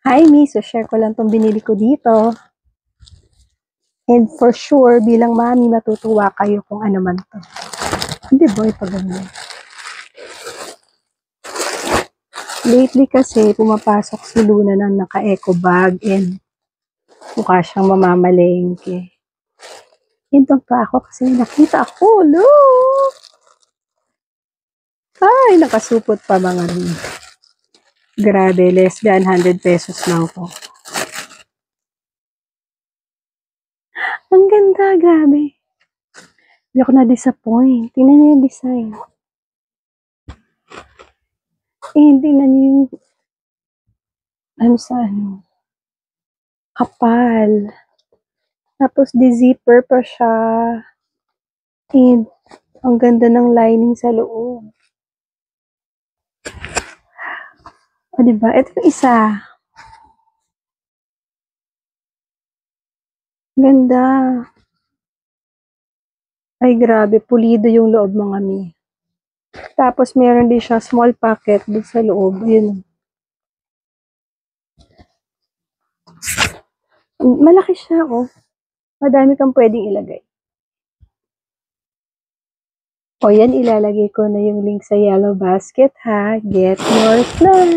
Hi, Mi. So, share ko lang tong binili ko dito. And for sure, bilang mami, matutuwa kayo kung ano man to. Hindi ba ito ganyan? Lately kasi, pumapasok si Luna ng naka-eco bag and mukha siyang mamamalengke. Hintong pa ako kasi nakita ako. Look! Ay, nakasupot pa mga Mi. Grabe, less than 100 pesos lang to. Ang ganda, grabe. Hindi ako na-disappoint. Tingnan niyo yung design. Tingnan niyo yung kapal. Tapos, di-zipper pa siya. And, ang ganda ng lining sa loob. O, diba? Ito yung isa. Ganda. Ay, grabe. Pulido yung loob mga Mi. Tapos, meron din siya small pocket din sa loob. Ayun. Malaki siya, oh. Madami kang pwedeng ilagay. O, yan. Ilalagay ko na yung link sa Yellow Basket, ha? Get yours now!